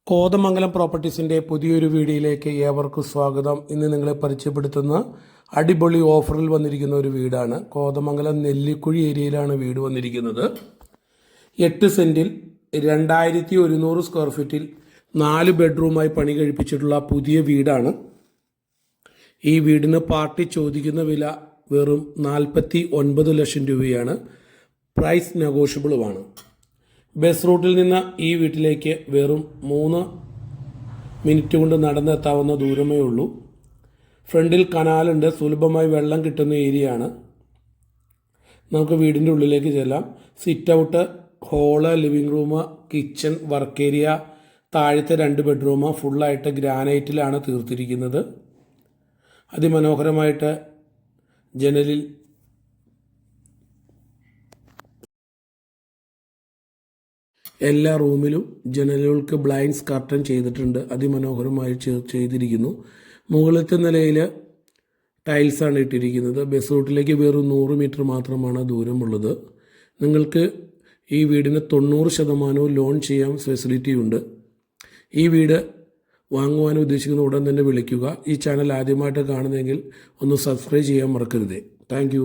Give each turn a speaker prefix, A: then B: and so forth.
A: കോതമംഗലം പ്രോപ്പർട്ടീസിൻ്റെ പുതിയൊരു വീഡിയോയിലേക്ക് ഏവർക്കും സ്വാഗതം. ഇന്ന് നിങ്ങളെ പരിചയപ്പെടുത്തുന്ന അടിപൊളി ഓഫറിൽ വന്നിരിക്കുന്ന ഒരു വീടാണ്. കോതമംഗലം നെല്ലിക്കുഴി ഏരിയയിലാണ് വീട് വന്നിരിക്കുന്നത്. 8 സെൻറ്റിൽ 2100 സ്ക്വയർ ഫീറ്റിൽ 4 ബെഡ്റൂമായി പണി കഴിപ്പിച്ചിട്ടുള്ള പുതിയ വീടാണ്. ഈ വീടിന് പാർട്ടി ചോദിക്കുന്ന വില വെറും 49 ലക്ഷം രൂപയാണ്. പ്രൈസ് നെഗോഷ്യബിളുമാണ്. ബസ് റൂട്ടിൽ നിന്ന് ഈ വീട്ടിലേക്ക് വെറും 3 മിനിറ്റ് കൊണ്ട് നടന്നെത്താവുന്ന ദൂരമേ ഉള്ളൂ. ഫ്രണ്ടിൽ കനാലുണ്ട്. സുലഭമായി വെള്ളം കിട്ടുന്ന ഏരിയയാണ്. നമുക്ക് വീടിൻ്റെ ഉള്ളിലേക്ക് ചെല്ലാം. Sit out, hall, living room, kitchen, work area, താഴത്തെ 2 ബെഡ്റൂം ഫുള്ളായിട്ട് ഗ്രാനൈറ്റിലാണ് തീർത്തിരിക്കുന്നത്. അതിമനോഹരമായിട്ട് ജനലിൽ എല്ലാ റൂമിലും ജനലുകൾക്ക് ബ്ലൈൻഡ്സ് കർട്ടൻ ചെയ്തിട്ടുണ്ട്. അതിമനോഹരമായി ചെയ്തിരിക്കുന്നു. മുകളിലത്തെ നിലയിൽ ടൈൽസാണ് ഇട്ടിരിക്കുന്നത്. ബസ് റൂട്ടിലേക്ക് വെറും 100 മീറ്റർ മാത്രമാണ് ദൂരമുള്ളത്. നിങ്ങൾക്ക് ഈ വീടിന് 90% ലോൺ ചെയ്യാൻ ഫെസിലിറ്റി ഉണ്ട്. ഈ വീട് വാങ്ങുവാൻ ഉദ്ദേശിക്കുന്ന ഉടൻ തന്നെ വിളിക്കുക. ഈ ചാനൽ ആദ്യമായിട്ട് കാണുന്നതെങ്കിൽ ഒന്ന് സബ്സ്ക്രൈബ് ചെയ്യാൻ മറക്കരുത്. താങ്ക്